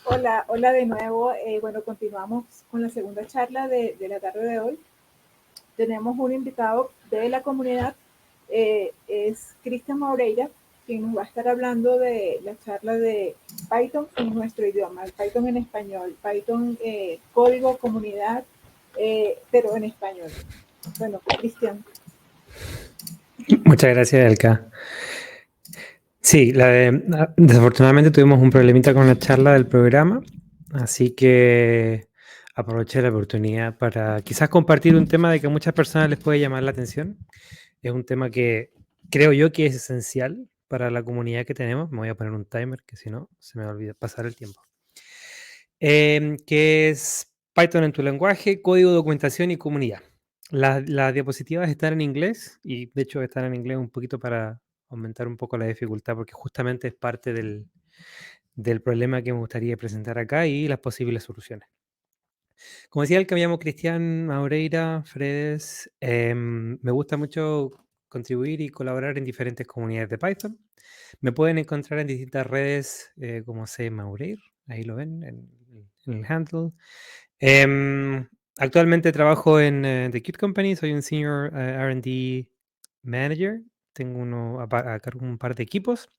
Hola, hola de nuevo. Bueno, continuamos con la segunda charla de la tarde de hoy. Tenemos un invitado de la comunidad, es Cristian Moreira, quien nos va a estar hablando de la charla de Python en nuestro idioma, el Python en español, Python código, comunidad, pero en español. Bueno, Cristian. Muchas gracias, Elka. Sí, desafortunadamente tuvimos un problemita con la charla del programa, así que aproveché la oportunidad para quizás compartir un tema de que a muchas personas les puede llamar la atención. Es un tema que creo yo que es esencial para la comunidad que tenemos. Me voy a poner un timer, que si no, se me va a olvidar pasar el tiempo. Que es Python en tu lenguaje, código, documentación y comunidad. Las diapositivas están en inglés y de hecho están en inglés un poquito para aumentar un poco la dificultad porque justamente es parte del problema que me gustaría presentar acá y las posibles soluciones. Como decía el que me llamo Cristian Maureira Fredes, me gusta mucho contribuir y colaborar en diferentes comunidades de Python. Me pueden encontrar en distintas redes como Maureir, ahí lo ven en el handle. Actualmente trabajo en The Qt Company, soy un Senior R&D Manager, tengo a cargo un par de equipos,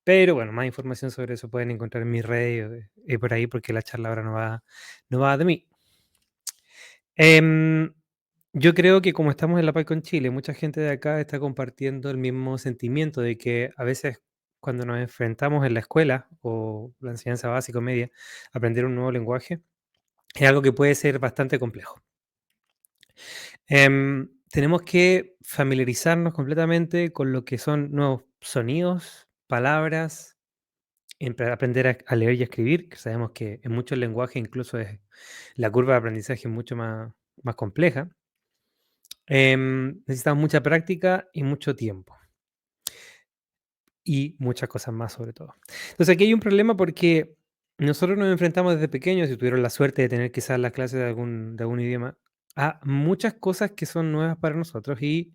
pero bueno, más información sobre eso pueden encontrar en mis redes y por ahí porque la charla ahora no va de mí. Yo creo que como estamos en la PyCon Chile, mucha gente de acá está compartiendo el mismo sentimiento de que a veces cuando nos enfrentamos en la escuela o la enseñanza básica o media, aprender un nuevo lenguaje es algo que puede ser bastante complejo. Tenemos que familiarizarnos completamente con lo que son nuevos sonidos, palabras, aprender a leer y a escribir, que sabemos que en muchos lenguajes incluso la curva de aprendizaje es mucho más compleja. Necesitamos mucha práctica y mucho tiempo. Y muchas cosas más sobre todo. Entonces aquí hay un problema porque nosotros nos enfrentamos desde pequeños, si tuvieron la suerte de tener quizás las clases de algún idioma, a muchas cosas que son nuevas para nosotros y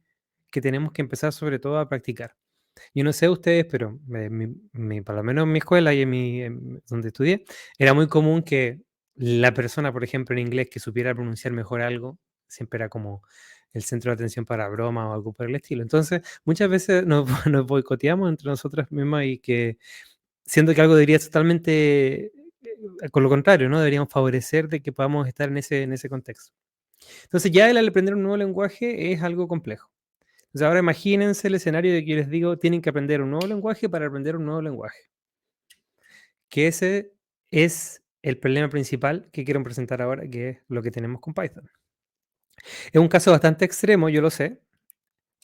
que tenemos que empezar sobre todo a practicar. Yo no sé ustedes, pero por lo menos en mi escuela y donde estudié, era muy común que la persona, por ejemplo, en inglés que supiera pronunciar mejor algo, siempre era como el centro de atención para bromas o algo por el estilo. Entonces, muchas veces nos boicoteamos entre nosotras mismas y que siento que algo debería ser totalmente con lo contrario, ¿no? Deberíamos favorecer de que podamos estar en ese contexto. Entonces, ya el aprender un nuevo lenguaje es algo complejo. Entonces, ahora imagínense el escenario de que yo les digo, tienen que aprender un nuevo lenguaje para aprender un nuevo lenguaje. Que ese es el problema principal que quiero presentar ahora, que es lo que tenemos con Python. Es un caso bastante extremo, yo lo sé,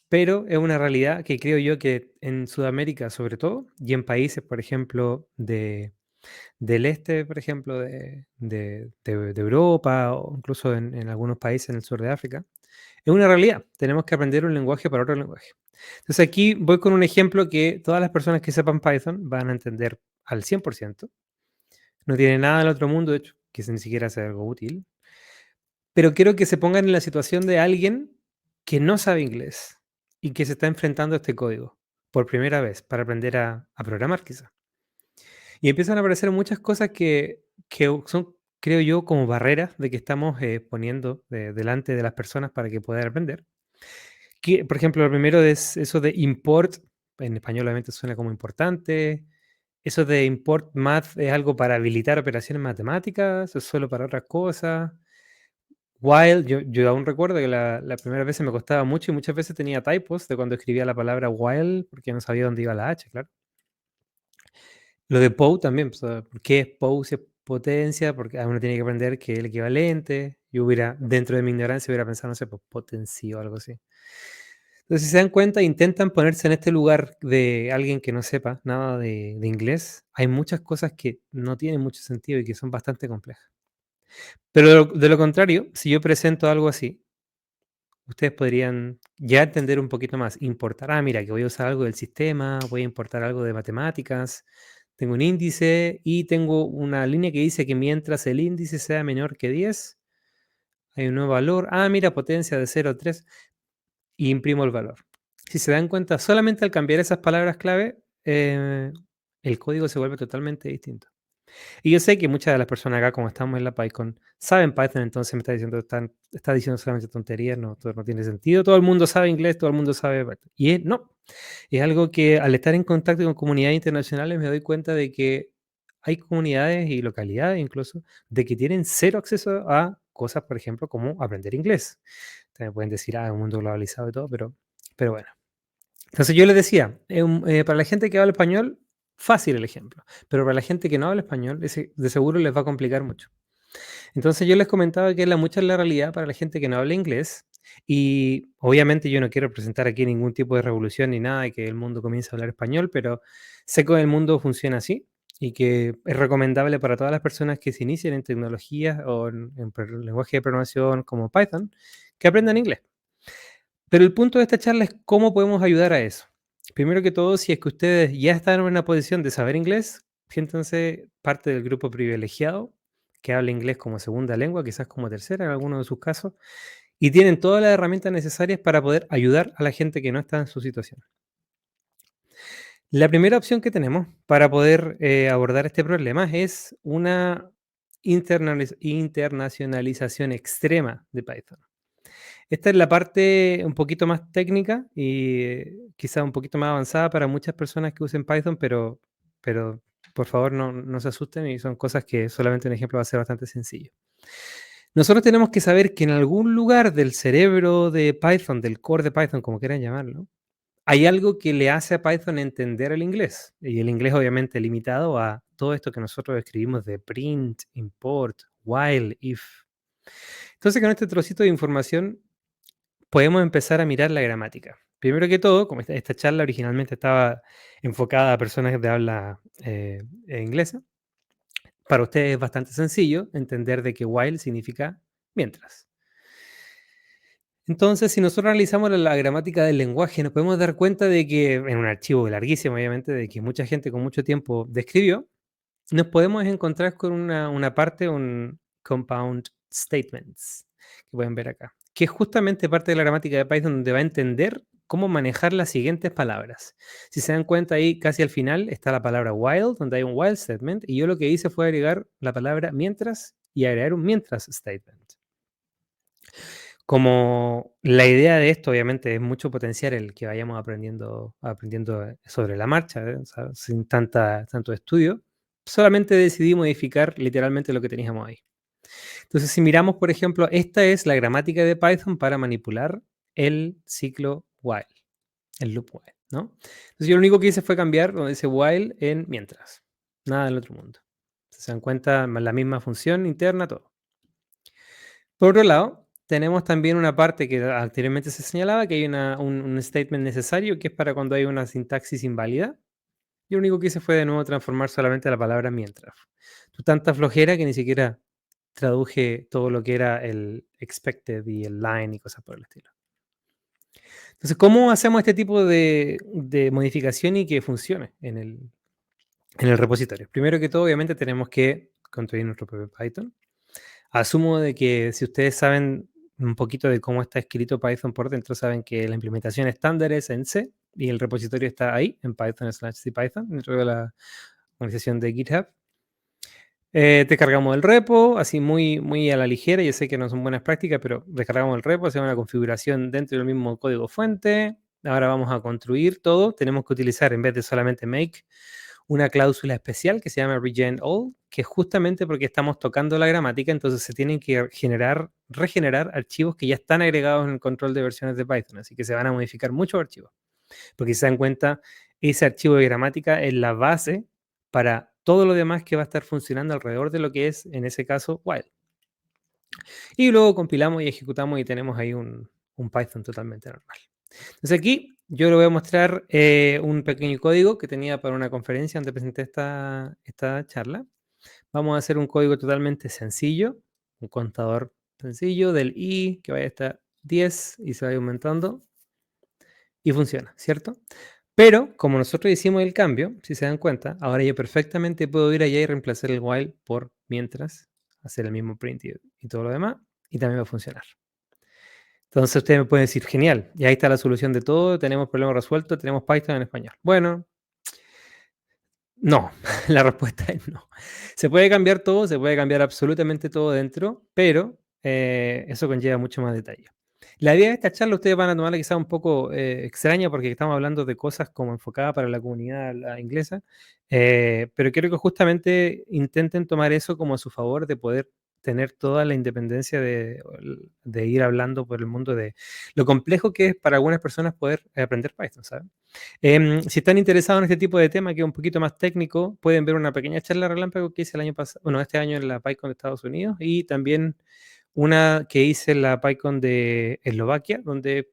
pero es una realidad que creo yo que en Sudamérica sobre todo, y en países, por ejemplo, del este, por ejemplo, de Europa, o incluso en algunos países en el sur de África, es una realidad. Tenemos que aprender un lenguaje para otro lenguaje. Entonces aquí voy con un ejemplo que todas las personas que sepan Python van a entender al 100%. No tiene nada del otro mundo, de hecho, que ni siquiera sea algo útil. Pero quiero que se pongan en la situación de alguien que no sabe inglés y que se está enfrentando a este código por primera vez para aprender a programar quizá. Y empiezan a aparecer muchas cosas que son, creo yo, como barreras de que estamos poniendo delante de las personas para que puedan aprender. Que, por ejemplo, lo primero es eso de import, en español obviamente suena como importante. Eso de import math es algo para habilitar operaciones matemáticas, o es solo para otras cosas. While, yo aún recuerdo que la primera vez se me costaba mucho y muchas veces tenía typos de cuando escribía la palabra while porque no sabía dónde iba la H, claro. Lo de POW también, pues, ¿por qué es POW si es potencia? Porque uno tiene que aprender que es el equivalente. Yo hubiera, dentro de mi ignorancia, hubiera pensado, no sé, pues potencia o algo así. Entonces, si se dan cuenta, intentan ponerse en este lugar de alguien que no sepa nada de inglés. Hay muchas cosas que no tienen mucho sentido y que son bastante complejas. Pero de lo contrario, si yo presento algo así, ustedes podrían ya entender un poquito más. Importar, mira, que voy a usar algo del sistema, voy a importar algo de matemáticas, tengo un índice y tengo una línea que dice que mientras el índice sea menor que 10, hay un nuevo valor. Mira, potencia de 0 a 3 y imprimo el valor. Si se dan cuenta, solamente al cambiar esas palabras clave, el código se vuelve totalmente distinto. Y yo sé que muchas de las personas acá, como estamos en la PyCon, saben Python, entonces me está diciendo solamente tonterías, no, todo no tiene sentido. Todo el mundo sabe inglés, todo el mundo sabe Python. No, es algo que al estar en contacto con comunidades internacionales me doy cuenta de que hay comunidades y localidades incluso de que tienen cero acceso a cosas, por ejemplo, como aprender inglés. También pueden decir, un mundo globalizado y todo, pero bueno. Entonces yo les decía, para la gente que habla español, fácil el ejemplo, pero para la gente que no habla español, de seguro les va a complicar mucho. Entonces yo les comentaba que mucha es la realidad para la gente que no habla inglés y obviamente yo no quiero presentar aquí ningún tipo de revolución ni nada de que el mundo comience a hablar español, pero sé que el mundo funciona así y que es recomendable para todas las personas que se inician en tecnologías o en lenguaje de programación como Python, que aprendan inglés. Pero el punto de esta charla es cómo podemos ayudar a eso. Primero que todo, si es que ustedes ya están en una posición de saber inglés, siéntanse parte del grupo privilegiado que habla inglés como segunda lengua, quizás como tercera en algunos de sus casos, y tienen todas las herramientas necesarias para poder ayudar a la gente que no está en su situación. La primera opción que tenemos para poder abordar este problema es una internacionalización extrema de Python. Esta es la parte un poquito más técnica y quizá un poquito más avanzada para muchas personas que usen Python, pero por favor no se asusten y son cosas que solamente un ejemplo va a ser bastante sencillo. Nosotros tenemos que saber que en algún lugar del cerebro de Python, del core de Python, como quieran llamarlo, hay algo que le hace a Python entender el inglés. Y el inglés obviamente limitado a todo esto que nosotros escribimos de print, import, while, if. Entonces con este trocito de información podemos empezar a mirar la gramática. Primero que todo, como esta charla originalmente estaba enfocada a personas de habla inglesa, para ustedes es bastante sencillo entender de que while significa mientras. Entonces, si nosotros analizamos la gramática del lenguaje, nos podemos dar cuenta de que, en un archivo larguísimo, obviamente, de que mucha gente con mucho tiempo describió, nos podemos encontrar con una parte, un compound statements, que pueden ver acá, que es justamente parte de la gramática de Python donde va a entender cómo manejar las siguientes palabras. Si se dan cuenta ahí, casi al final está la palabra while, donde hay un while statement, y yo lo que hice fue agregar la palabra mientras y agregar un mientras statement. Como la idea de esto, obviamente, es mucho potenciar el que vayamos aprendiendo sobre la marcha, o sea, sin tanto estudio, solamente decidí modificar literalmente lo que teníamos ahí. Entonces, si miramos, por ejemplo, esta es la gramática de Python para manipular el ciclo while, el loop while, ¿no? Entonces, yo lo único que hice fue cambiar donde dice while en mientras, nada del otro mundo. Se dan cuenta, la misma función interna, todo. Por otro lado, tenemos también una parte que anteriormente se señalaba, que hay un statement necesario, que es para cuando hay una sintaxis inválida. Y lo único que hice fue de nuevo transformar solamente la palabra mientras. Tanta flojera que ni siquiera traduje todo lo que era el expected y el line y cosas por el estilo. Entonces, ¿cómo hacemos este tipo de modificación y que funcione en el repositorio? Primero que todo, obviamente, tenemos que construir nuestro propio Python. Asumo de que si ustedes saben un poquito de cómo está escrito Python por dentro, saben que la implementación estándar es en C y el repositorio está ahí, en Python/CPython, dentro de la organización de GitHub. Descargamos el repo, así muy a la ligera. Yo sé que no son buenas prácticas, pero descargamos el repo, hacemos una configuración dentro del mismo código fuente. Ahora vamos a construir todo. Tenemos que utilizar, en vez de solamente make, una cláusula especial que se llama regen all, que es justamente porque estamos tocando la gramática, entonces se tienen que regenerar archivos que ya están agregados en el control de versiones de Python, así que se van a modificar muchos archivos. Porque si se dan cuenta, ese archivo de gramática es la base para todo lo demás que va a estar funcionando alrededor de lo que es, en ese caso, while. Y luego compilamos y ejecutamos y tenemos ahí un Python totalmente normal. Entonces aquí yo le voy a mostrar un pequeño código que tenía para una conferencia donde presenté esta charla. Vamos a hacer un código totalmente sencillo, un contador sencillo del i que vaya a estar 10 y se va aumentando y funciona, ¿cierto? Pero como nosotros hicimos el cambio, si se dan cuenta, ahora yo perfectamente puedo ir allá y reemplazar el while por mientras, hacer el mismo print y todo lo demás, y también va a funcionar. Entonces ustedes me pueden decir, genial, y ahí está la solución de todo, tenemos problema resuelto, tenemos Python en español. Bueno, No, la respuesta es no. Se puede cambiar todo, se puede cambiar absolutamente todo dentro, pero eso conlleva mucho más detalle. La idea de esta charla ustedes van a tomarla quizá un poco extraña porque estamos hablando de cosas como enfocadas para la comunidad inglesa, pero quiero que justamente intenten tomar eso como a su favor de poder tener toda la independencia de ir hablando por el mundo de lo complejo que es para algunas personas poder aprender Python, ¿sabes? Si están interesados en este tipo de tema, que es un poquito más técnico, pueden ver una pequeña charla relámpago que hice el año pasado, bueno, este año en la PyCon de Estados Unidos y también una que hice en la PyCon de Eslovaquia, donde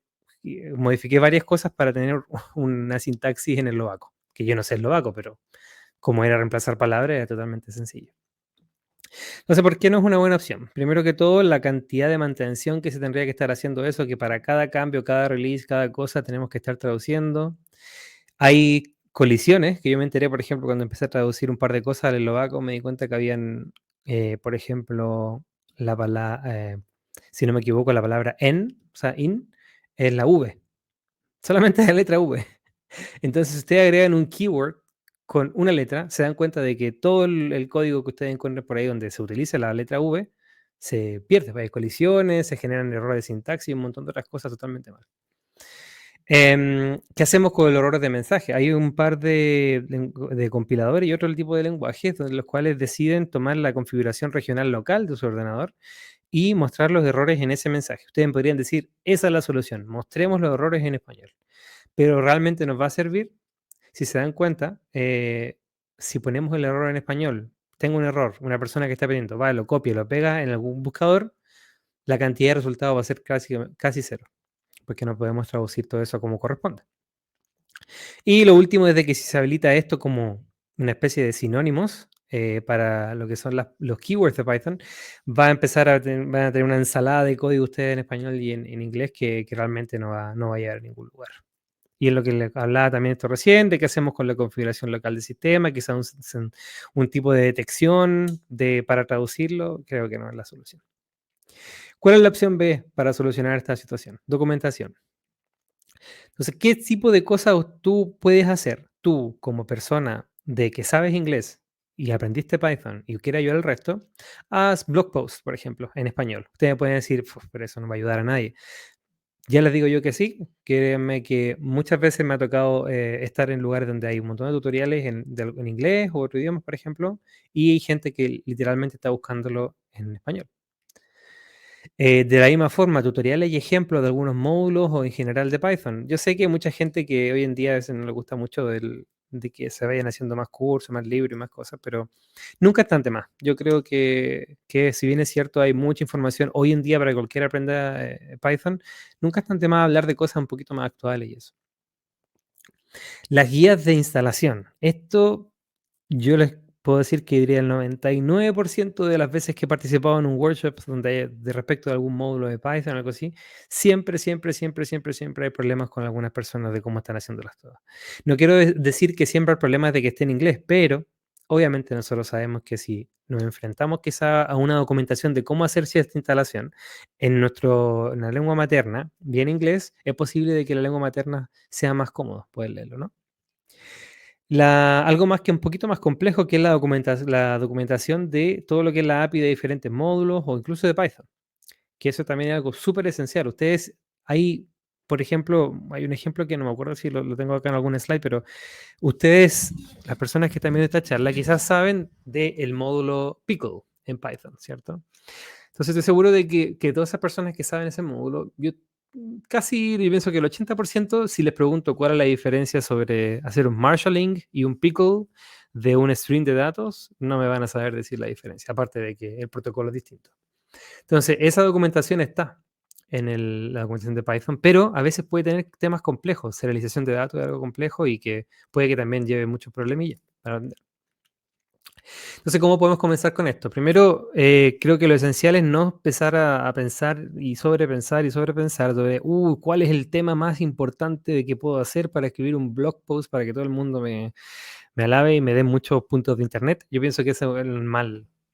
modifiqué varias cosas para tener una sintaxis en eslovaco, que yo no sé eslovaco, pero como era reemplazar palabras, era totalmente sencillo. Entonces, ¿por qué no es una buena opción? Primero que todo, la cantidad de mantención que se tendría que estar haciendo eso, que para cada cambio, cada release, cada cosa, tenemos que estar traduciendo. Hay colisiones, que yo me enteré, por ejemplo, cuando empecé a traducir un par de cosas al eslovaco, me di cuenta que habían, por ejemplo, si no me equivoco, la palabra en, o sea, in, es la V, solamente es la letra V. Entonces, si ustedes agregan un keyword con una letra, se dan cuenta de que todo el código que ustedes encuentran por ahí donde se utiliza la letra V, se pierde, pues, hay colisiones, se generan errores de sintaxis y un montón de otras cosas totalmente mal. ¿Qué hacemos con los errores de mensaje? Hay un par de compiladores y otro tipo de lenguajes los cuales deciden tomar la configuración regional local de su ordenador y mostrar los errores en ese mensaje. Ustedes podrían decir, esa es la solución, mostremos los errores en español. Pero realmente nos va a servir. Si se dan cuenta, si ponemos el error en español, tengo un error, una persona que está pidiendo, va, lo copia, lo pega en algún buscador, la cantidad de resultados va a ser casi cero, porque no podemos traducir todo eso como corresponde. Y lo último es de que si se habilita esto como una especie de sinónimos para lo que son los keywords de Python, va a empezar van a tener una ensalada de código ustedes en español y en inglés que realmente no va a llegar a ningún lugar. Y es lo que le hablaba también esto recién, de qué hacemos con la configuración local del sistema, quizá un tipo de detección para traducirlo, creo que no es la solución. ¿Cuál es la opción B para solucionar esta situación? Documentación. Entonces, ¿qué tipo de cosas tú puedes hacer? Tú, como persona de que sabes inglés y aprendiste Python y quieres ayudar al resto, haz blog posts, por ejemplo, en español. Ustedes pueden decir, pero eso no va a ayudar a nadie. Ya les digo yo que sí, créanme que muchas veces me ha tocado estar en lugares donde hay un montón de tutoriales en inglés o otro idioma, por ejemplo, y hay gente que literalmente está buscándolo en español. De la misma forma, tutoriales y ejemplos de algunos módulos o en general de Python. Yo sé que hay mucha gente que hoy en día a veces no le gusta mucho de que se vayan haciendo más cursos, más libros y más cosas, pero nunca es tan de más. Yo creo que si bien es cierto, hay mucha información hoy en día para que cualquiera aprenda Python, nunca es tan de más hablar de cosas un poquito más actuales y eso. Las guías de instalación. Esto yo les puedo decir que diría el 99% de las veces que he participado en un workshop donde de respecto a algún módulo de Python o algo así, siempre hay problemas con algunas personas de cómo están haciéndolas todas. No quiero decir que siempre hay problemas de que esté en inglés, pero obviamente nosotros sabemos que si nos enfrentamos quizá a una documentación de cómo hacer cierta instalación en la lengua materna, bien inglés, es posible de que la lengua materna sea más cómodo poder leerlo, ¿no? Algo más que un poquito más complejo, que es la documentación de todo lo que es la API de diferentes módulos o incluso de Python, que eso también es algo súper esencial. Ustedes, hay, por ejemplo, hay un ejemplo que no me acuerdo si lo tengo acá en algún slide, pero ustedes, las personas que están viendo esta charla, quizás saben del módulo Pickle en Python, ¿cierto? Entonces estoy seguro de que todas esas personas que saben ese módulo, yo pienso que el 80%, si les pregunto cuál es la diferencia sobre hacer un marshalling y un pickle de un string de datos, no me van a saber decir la diferencia, aparte de que el protocolo es distinto. Entonces, esa documentación está en la documentación de Python, pero a veces puede tener temas complejos. Serialización de datos es algo complejo y que puede que también lleve muchos problemillas para aprender. Entonces, ¿cómo podemos comenzar con esto? Primero, creo que lo esencial es no empezar a pensar y sobrepensar sobre, ¿cuál es el tema más importante de que puedo hacer para escribir un blog post para que todo el mundo me alabe y me dé muchos puntos de internet? Yo pienso que ese es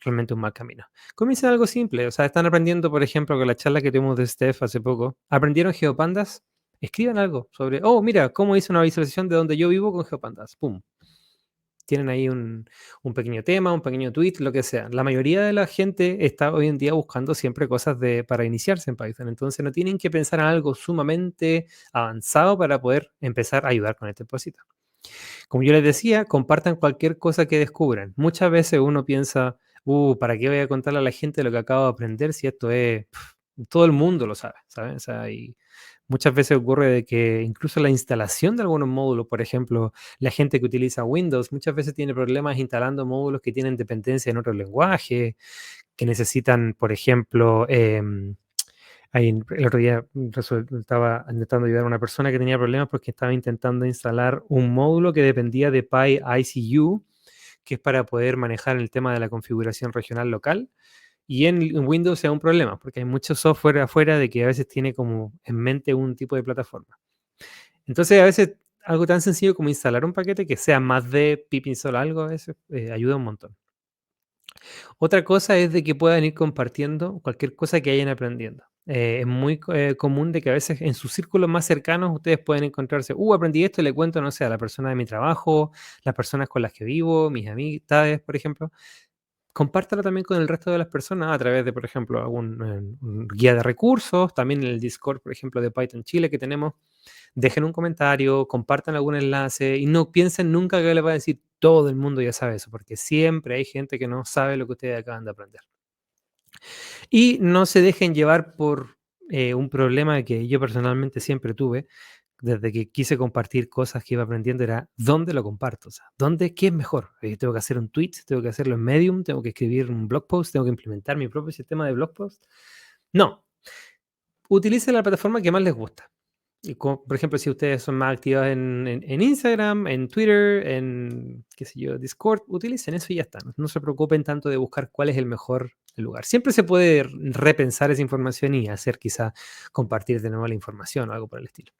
realmente un mal camino. Comiencen algo simple, o sea, están aprendiendo, por ejemplo, con la charla que tuvimos de Steph hace poco, ¿aprendieron GeoPandas? Escriban algo sobre, mira, cómo hice una visualización de donde yo vivo con GeoPandas, pum. tienen ahí un pequeño tema, un pequeño tweet, lo que sea. La mayoría de la gente está hoy en día buscando siempre cosas para iniciarse en Python. Entonces no tienen que pensar en algo sumamente avanzado para poder empezar a ayudar con este propósito. Como yo les decía, compartan cualquier cosa que descubran. Muchas veces uno piensa, ¿para qué voy a contarle a la gente lo que acabo de aprender si esto es, todo el mundo lo sabe, ¿sabes? O sea, y muchas veces ocurre de que incluso la instalación de algunos módulos, por ejemplo, la gente que utiliza Windows muchas veces tiene problemas instalando módulos que tienen dependencia en otro lenguaje, que necesitan, por ejemplo, el otro día estaba intentando ayudar a una persona que tenía problemas porque estaba intentando instalar un módulo que dependía de PyICU, que es para poder manejar el tema de la configuración regional local. Y en Windows es un problema, porque hay mucho software afuera de que a veces tiene como en mente un tipo de plataforma. Entonces, a veces algo tan sencillo como instalar un paquete que sea más de pip install algo, a veces ayuda un montón. Otra cosa es de que puedan ir compartiendo cualquier cosa que vayan aprendiendo. Es muy común de que a veces en sus círculos más cercanos ustedes pueden encontrarse, aprendí esto y le cuento, no sé, a la persona de mi trabajo, las personas con las que vivo, mis amistades, por ejemplo. Compártalo también con el resto de las personas a través de, por ejemplo, un guía de recursos, también en el Discord, por ejemplo, de Python Chile que tenemos. Dejen un comentario, compartan algún enlace y no piensen nunca que les va a decir todo el mundo ya sabe eso, porque siempre hay gente que no sabe lo que ustedes acaban de aprender. Y no se dejen llevar por un problema que yo personalmente siempre tuve, desde que quise compartir cosas que iba aprendiendo, era dónde lo comparto, o sea, qué es mejor. Tengo que hacer un tweet, tengo que hacerlo en Medium, tengo que escribir un blog post, tengo que implementar mi propio sistema de blog post. No, utilicen la plataforma que más les gusta. Y por ejemplo, si ustedes son más activos en Instagram, en Twitter, en, qué sé yo, Discord, utilicen eso y ya está. No se preocupen tanto de buscar cuál es el mejor lugar. Siempre se puede repensar esa información y hacer quizá compartir de nuevo la información o algo por el estilo.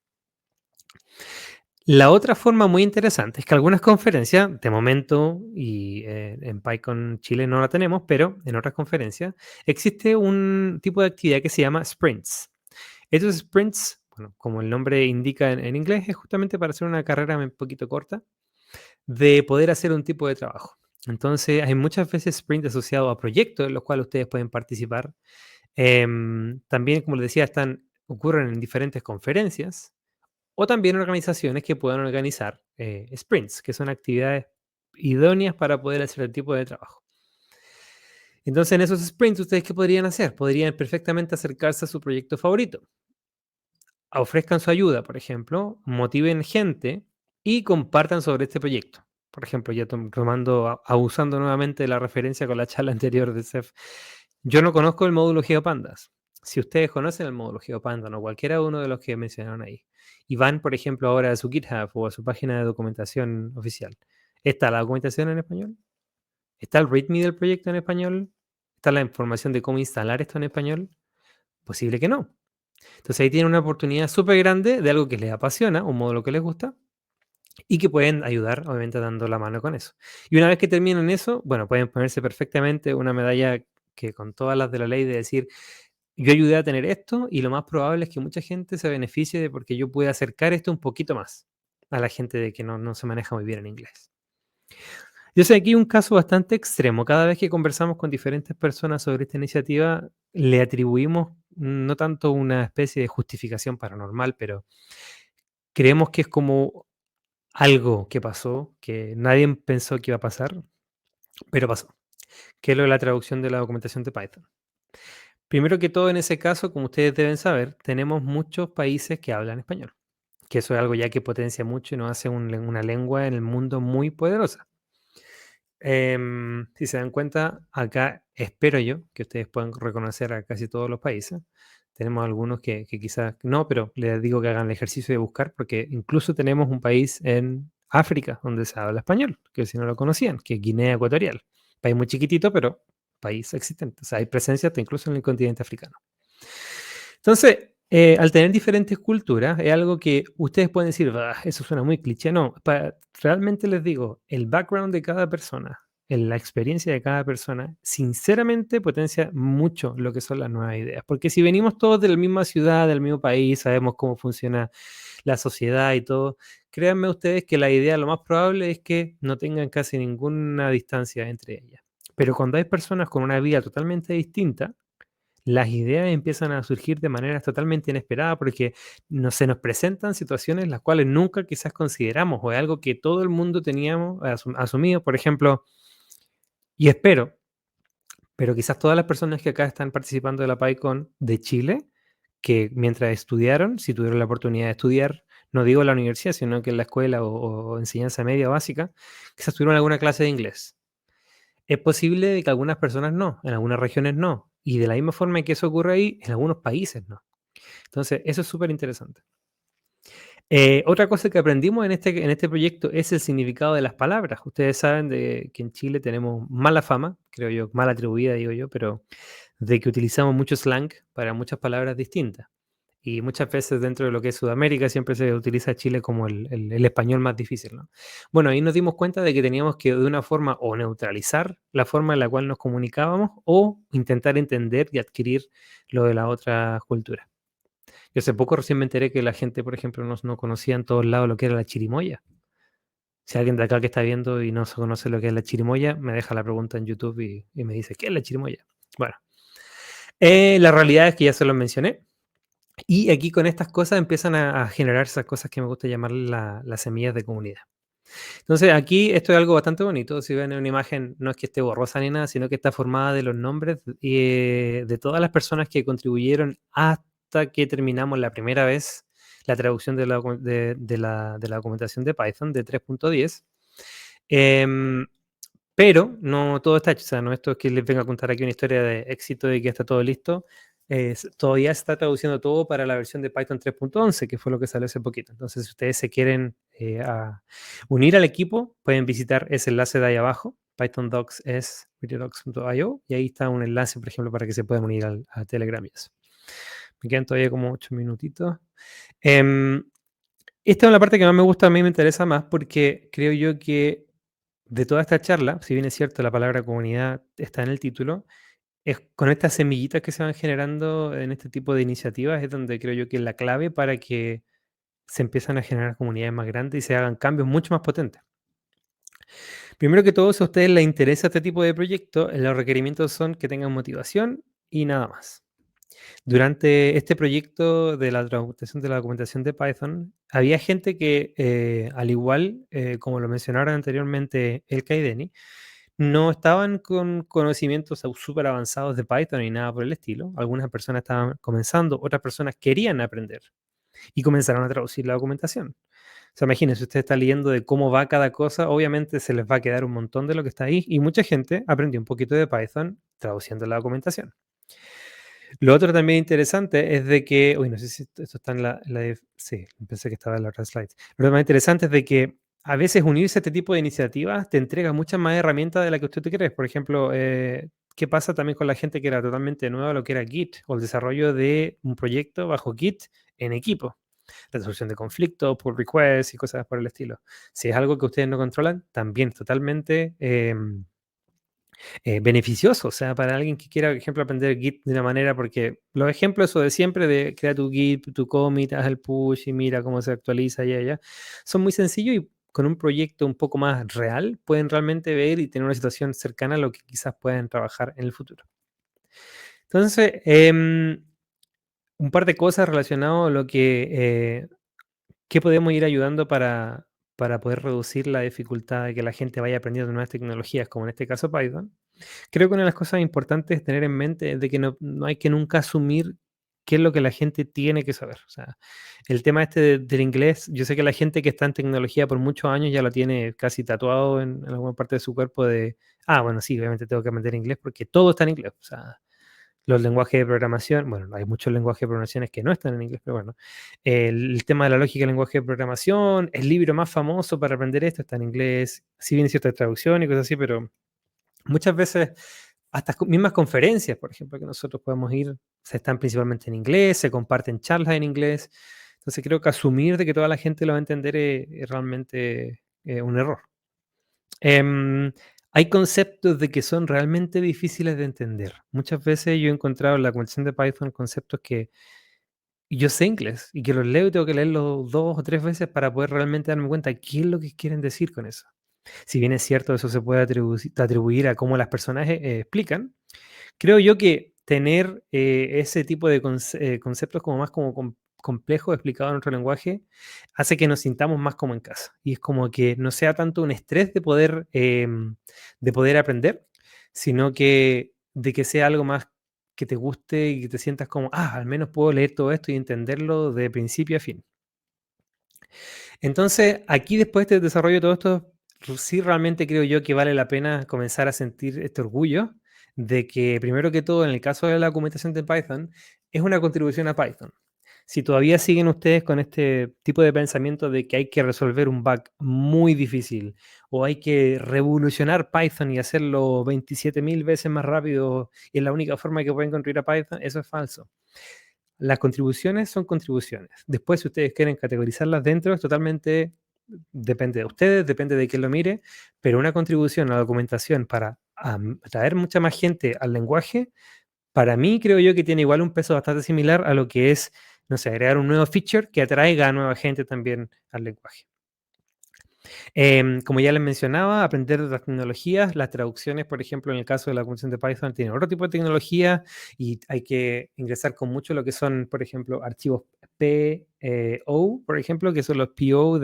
La otra forma muy interesante es que algunas conferencias, de momento, y en PyCon Chile no la tenemos, pero en otras conferencias, existe un tipo de actividad que se llama sprints. Estos sprints, bueno, como el nombre indica en inglés, es justamente para hacer una carrera un poquito corta de poder hacer un tipo de trabajo. Entonces, hay muchas veces sprints asociados a proyectos en los cuales ustedes pueden participar. También, como les decía, ocurren en diferentes conferencias o también organizaciones que puedan organizar sprints, que son actividades idóneas para poder hacer el tipo de trabajo. Entonces, en esos sprints, ¿ustedes qué podrían hacer? Podrían perfectamente acercarse a su proyecto favorito. Ofrezcan su ayuda, por ejemplo, motiven gente y compartan sobre este proyecto. Por ejemplo, ya abusando nuevamente de la referencia con la charla anterior de Ceph, yo no conozco el módulo GeoPandas. Si ustedes conocen el módulo GeoPandas o cualquiera uno de los que mencionaron ahí, y van, por ejemplo, ahora a su GitHub o a su página de documentación oficial, ¿está la documentación en español? ¿Está el README del proyecto en español? ¿Está la información de cómo instalar esto en español? Posible que no. Entonces ahí tienen una oportunidad súper grande de algo que les apasiona, un módulo que les gusta, y que pueden ayudar, obviamente, dando la mano con eso. Y una vez que terminan eso, bueno, pueden ponerse perfectamente una medalla que con todas las de la ley de decir, yo ayudé a tener esto y lo más probable es que mucha gente se beneficie de porque yo pude acercar esto un poquito más a la gente de que no se maneja muy bien en inglés. Yo sé aquí un caso bastante extremo. Cada vez que conversamos con diferentes personas sobre esta iniciativa, le atribuimos no tanto una especie de justificación paranormal, pero creemos que es como algo que pasó, que nadie pensó que iba a pasar, pero pasó, que es lo de la traducción de la documentación de Python. Primero que todo, en ese caso, como ustedes deben saber, tenemos muchos países que hablan español, que eso es algo ya que potencia mucho y nos hace una lengua en el mundo muy poderosa. Si se dan cuenta, acá espero yo que ustedes puedan reconocer a casi todos los países. Tenemos algunos que quizás no, pero les digo que hagan el ejercicio de buscar, porque incluso tenemos un país en África donde se habla español, que si no lo conocían, que es Guinea Ecuatorial. País muy chiquitito, pero país existente. O sea, hay presencia hasta incluso en el continente africano. Entonces, al tener diferentes culturas, es algo que ustedes pueden decir, eso suena muy cliché. No, realmente les digo, el background de cada persona, la experiencia de cada persona, sinceramente potencia mucho lo que son las nuevas ideas. Porque si venimos todos de la misma ciudad, del mismo país, sabemos cómo funciona la sociedad y todo, créanme ustedes que la idea lo más probable es que no tengan casi ninguna distancia entre ellas. Pero cuando hay personas con una vida totalmente distinta, las ideas empiezan a surgir de maneras totalmente inesperadas porque se nos presentan situaciones las cuales nunca quizás consideramos o es algo que todo el mundo teníamos asumido, por ejemplo, y espero, pero quizás todas las personas que acá están participando de la PyCon de Chile, que mientras estudiaron, si tuvieron la oportunidad de estudiar, no digo en la universidad, sino que en la escuela o enseñanza media básica, quizás tuvieron alguna clase de inglés. Es posible de que algunas personas no, en algunas regiones no. Y de la misma forma que eso ocurre ahí, en algunos países no. Entonces, eso es súper interesante. Otra cosa que aprendimos en este proyecto es el significado de las palabras. Ustedes saben que en Chile tenemos mala fama, creo yo, mal atribuida, digo yo, pero de que utilizamos mucho slang para muchas palabras distintas. Y muchas veces dentro de lo que es Sudamérica siempre se utiliza Chile como el español más difícil, ¿no? Bueno, ahí nos dimos cuenta de que teníamos que de una forma o neutralizar la forma en la cual nos comunicábamos o intentar entender y adquirir lo de la otra cultura. Yo hace poco recién me enteré que la gente, por ejemplo, no conocía en todos lados lo que era la chirimoya. Si alguien de acá que está viendo y no se conoce lo que es la chirimoya, me deja la pregunta en YouTube y me dice, ¿qué es la chirimoya? Bueno, la realidad es que ya se lo mencioné. Y aquí con estas cosas empiezan a generar esas cosas que me gusta llamar las semillas de comunidad. Entonces aquí esto es algo bastante bonito. Si ven en una imagen, no es que esté borrosa ni nada, sino que está formada de los nombres de todas las personas que contribuyeron hasta que terminamos la primera vez la traducción de la documentación de Python de 3.10. Em, pero no todo está hecho, o sea, no esto es que les venga a contar aquí una historia de éxito y que está todo listo. Todavía se está traduciendo todo para la versión de Python 3.11, que fue lo que salió hace poquito. Entonces, si ustedes se quieren unir al equipo, pueden visitar ese enlace de ahí abajo, pythondocs es videodocs.io, y ahí está un enlace, por ejemplo, para que se puedan unir a Telegram y eso. Me quedan todavía como 8 minutitos. Em, Esta es la parte que más me gusta, a mí me interesa más porque creo yo que de toda esta charla, si bien es cierto la palabra comunidad está en el título, es con estas semillitas que se van generando en este tipo de iniciativas es donde creo yo que es la clave para que se empiezan a generar comunidades más grandes y se hagan cambios mucho más potentes. Primero que todo, si a ustedes les interesa este tipo de proyecto, los requerimientos son que tengan motivación y nada más. Durante este proyecto de la traducción de la documentación de Python, había gente que, al igual, como lo mencionaron anteriormente el Kaideni, no estaban con conocimientos súper avanzados de Python ni nada por el estilo. Algunas personas estaban comenzando, otras personas querían aprender y comenzaron a traducir la documentación. O sea, imagínense, usted está leyendo de cómo va cada cosa, obviamente se les va a quedar un montón de lo que está ahí y mucha gente aprendió un poquito de Python traduciendo la documentación. Lo otro también interesante es de que, uy, no sé si esto está en sí, pensé que estaba en la otra slide. Lo más interesante es de que a veces unirse a este tipo de iniciativas te entrega muchas más herramientas de las que usted te crees. Por ejemplo, ¿qué pasa también con la gente que era totalmente nueva a lo que era Git o el desarrollo de un proyecto bajo Git en equipo? Resolución de conflictos, pull requests y cosas por el estilo. Si es algo que ustedes no controlan, también es totalmente beneficioso, o sea, para alguien que quiera, por ejemplo, aprender Git de una manera, porque los ejemplos, eso de siempre, de crea tu Git, tu commit, haz el push y mira cómo se actualiza y allá, son muy sencillos y con un proyecto un poco más real pueden realmente ver y tener una situación cercana a lo que quizás puedan trabajar en el futuro. Entonces, un par de cosas relacionadas a lo que, qué podemos ir ayudando para poder reducir la dificultad de que la gente vaya aprendiendo nuevas tecnologías, como en este caso Python. Creo que una de las cosas importantes es tener en mente es de que no hay que nunca asumir qué es lo que la gente tiene que saber. O sea, el tema este del inglés, yo sé que la gente que está en tecnología por muchos años ya lo tiene casi tatuado en alguna parte de su cuerpo de, bueno, sí, obviamente tengo que aprender inglés porque todo está en inglés. O sea, los lenguajes de programación, bueno, hay muchos lenguajes de programación que no están en inglés, pero bueno, el tema de la lógica del lenguaje de programación, el libro más famoso para aprender esto está en inglés, si bien hay cierta traducción y cosas así, pero muchas veces hasta mismas conferencias, por ejemplo, que nosotros podemos ir, se están principalmente en inglés, se comparten charlas en inglés. Entonces creo que asumir de que toda la gente lo va a entender es realmente un error. Hay conceptos de que son realmente difíciles de entender. Muchas veces yo he encontrado en la conversación de Python conceptos que yo sé inglés y que los leo y tengo que leerlos 2 o 3 veces para poder realmente darme cuenta qué es lo que quieren decir con eso. Si bien es cierto, eso se puede atribuir a cómo las personas explican, creo yo que tener ese tipo de conceptos como más como complejos explicados en otro lenguaje hace que nos sintamos más como en casa. Y es como que no sea tanto un estrés de poder aprender, sino que de que sea algo más que te guste y que te sientas como, ah, al menos puedo leer todo esto y entenderlo de principio a fin. Entonces, aquí después de desarrollo de todo esto, sí realmente creo yo que vale la pena comenzar a sentir este orgullo de que, primero que todo, en el caso de la documentación de Python, es una contribución a Python. Si todavía siguen ustedes con este tipo de pensamiento de que hay que resolver un bug muy difícil o hay que revolucionar Python y hacerlo 27.000 veces más rápido y es la única forma que pueden construir a Python, eso es falso. Las contribuciones son contribuciones. Después, si ustedes quieren categorizarlas dentro, es totalmente depende de ustedes, depende de quién lo mire, pero una contribución a la documentación para atraer mucha más gente al lenguaje, para mí creo yo que tiene igual un peso bastante similar a lo que es, no sé, agregar un nuevo feature que atraiga a nueva gente también al lenguaje. Como ya les mencionaba, aprender de las tecnologías, las traducciones, por ejemplo, en el caso de la conversión de Python, tiene otro tipo de tecnología y hay que ingresar con mucho lo que son, por ejemplo, archivos PO, por ejemplo, que son los PO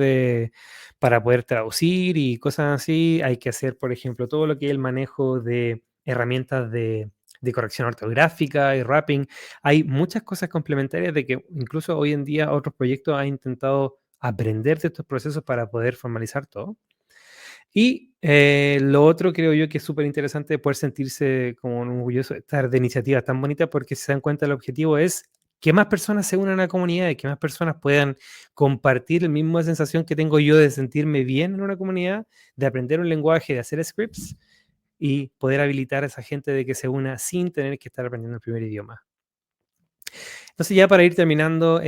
para poder traducir y cosas así. Hay que hacer, por ejemplo, todo lo que es el manejo de herramientas de corrección ortográfica y wrapping. Hay muchas cosas complementarias de que incluso hoy en día otros proyectos han intentado aprender de estos procesos para poder formalizar todo. Y lo otro creo yo que es súper interesante poder sentirse como orgulloso de estar de iniciativas tan bonitas porque se dan cuenta el objetivo es que más personas se unan a la comunidad y que más personas puedan compartir la misma sensación que tengo yo de sentirme bien en una comunidad, de aprender un lenguaje, de hacer scripts y poder habilitar a esa gente de que se una sin tener que estar aprendiendo el primer idioma. Entonces ya para ir terminando,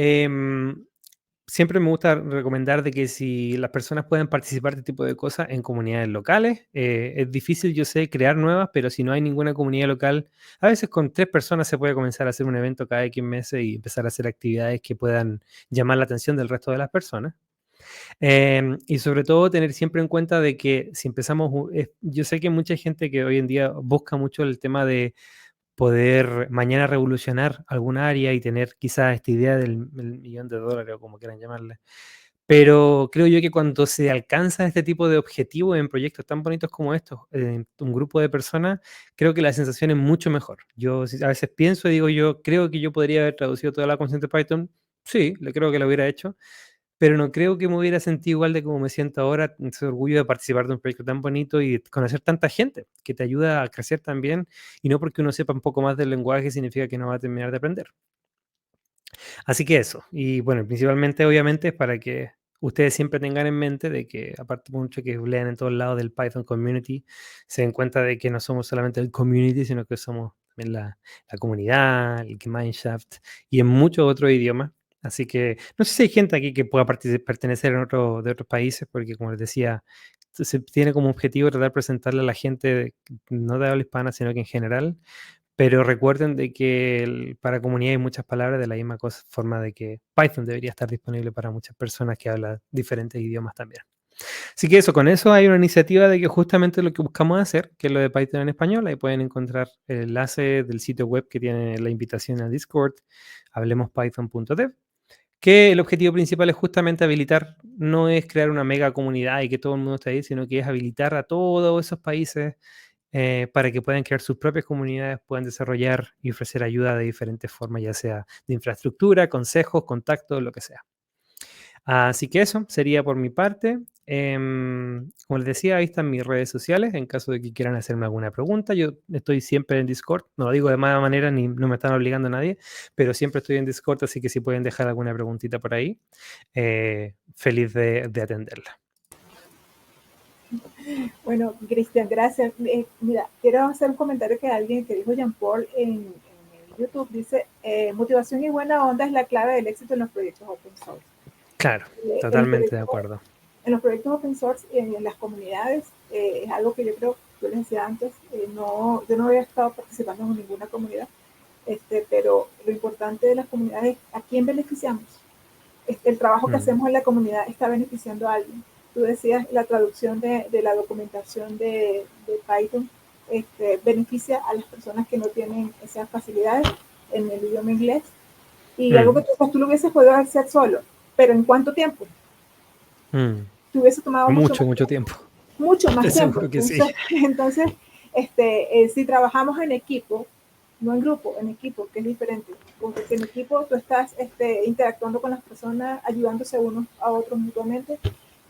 siempre me gusta recomendar de que si las personas pueden participar de este tipo de cosas en comunidades locales, es difícil, yo sé, crear nuevas, pero si no hay ninguna comunidad local, a veces con 3 personas se puede comenzar a hacer un evento cada X meses y empezar a hacer actividades que puedan llamar la atención del resto de las personas. Y sobre todo tener siempre en cuenta de que si empezamos, yo sé que hay mucha gente que hoy en día busca mucho el tema de poder mañana revolucionar algún área y tener quizás esta idea del millón de dólares o como quieran llamarle. Pero creo yo que cuando se alcanza este tipo de objetivos en proyectos tan bonitos como estos, un grupo de personas, creo que la sensación es mucho mejor. Yo a veces pienso y digo, yo creo que yo podría haber traducido toda la canción de Python. Sí, le creo que lo hubiera hecho, pero no creo que me hubiera sentido igual de como me siento ahora, ese orgullo de participar de un proyecto tan bonito y conocer tanta gente que te ayuda a crecer también, y no porque uno sepa un poco más del lenguaje significa que no va a terminar de aprender. Así que eso, y bueno, principalmente obviamente es para que ustedes siempre tengan en mente de que, aparte mucho que lean en todos lados del Python Community, se den cuenta de que no somos solamente el community, sino que somos también la comunidad, el Gemeinschaft y en muchos otros idiomas. Así que no sé si hay gente aquí que pueda pertenecer de otros países, porque como les decía, se tiene como objetivo tratar de presentarle a la gente no de habla hispana, sino que en general, pero recuerden de que para comunidad hay muchas palabras de la misma forma de que Python debería estar disponible para muchas personas que hablan diferentes idiomas también. Así que eso, con eso hay una iniciativa de que justamente lo que buscamos hacer, que es lo de Python en español, ahí pueden encontrar el enlace del sitio web que tiene la invitación a Discord, hablemospython.dev, que el objetivo principal es justamente habilitar, no es crear una mega comunidad y que todo el mundo esté ahí, sino que es habilitar a todos esos países para que puedan crear sus propias comunidades, puedan desarrollar y ofrecer ayuda de diferentes formas, ya sea de infraestructura, consejos, contactos, lo que sea. Así que eso sería por mi parte. Como les decía, ahí están mis redes sociales en caso de que quieran hacerme alguna pregunta. Yo estoy siempre en Discord, no lo digo de mala manera ni no me están obligando a nadie, pero siempre estoy en Discord, así que si pueden dejar alguna preguntita por ahí, feliz de atenderla. Bueno, Cristian, gracias. Mira, quiero hacer un comentario que alguien que dijo Jean Paul en YouTube, dice, motivación y buena onda es la clave del éxito en los proyectos open source. Claro, totalmente de acuerdo. En los proyectos open source y en las comunidades, es algo que yo creo, yo les decía antes, yo no había estado participando en ninguna comunidad, pero lo importante de las comunidades es a quién beneficiamos. El trabajo que Mm, hacemos en la comunidad está beneficiando a alguien. Tú decías, la traducción de la documentación de Python beneficia a las personas que no tienen esas facilidades en el idioma inglés. Y algo que mm, tú lo hubieses podido hacer solo, pero ¿en cuánto tiempo? mm. Te hubiese tomado mucho Mucho, más mucho tiempo. tiempo. Mucho más tiempo. Seguro que sí. Entonces si trabajamos en equipo, no en grupo, en equipo, que es diferente, porque en equipo tú estás interactuando con las personas, ayudándose unos a otros mutuamente,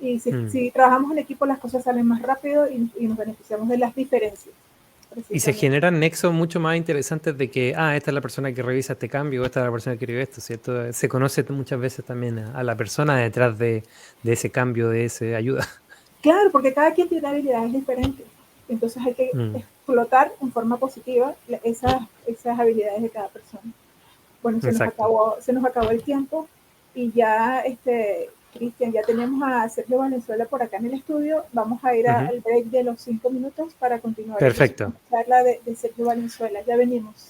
y Mm. si trabajamos en equipo las cosas salen más rápido y nos beneficiamos de las diferencias, Y se precisamente. generan nexos mucho más interesantes de que, esta es la persona que revisa este cambio, esta es la persona que escribe esto, ¿cierto? Se conoce muchas veces también a la persona detrás de ese cambio, de esa ayuda. Claro, porque cada quien tiene habilidades diferentes, entonces hay que Mm, explotar en forma positiva esas habilidades de cada persona. Bueno, exacto. se nos acabó el tiempo y ya, Cristian, ya tenemos a Sergio Valenzuela por acá en el estudio. Vamos a ir Ujú. al break de los 5 minutos para continuar en la Perfecto. segunda charla de Sergio Valenzuela. Ya venimos.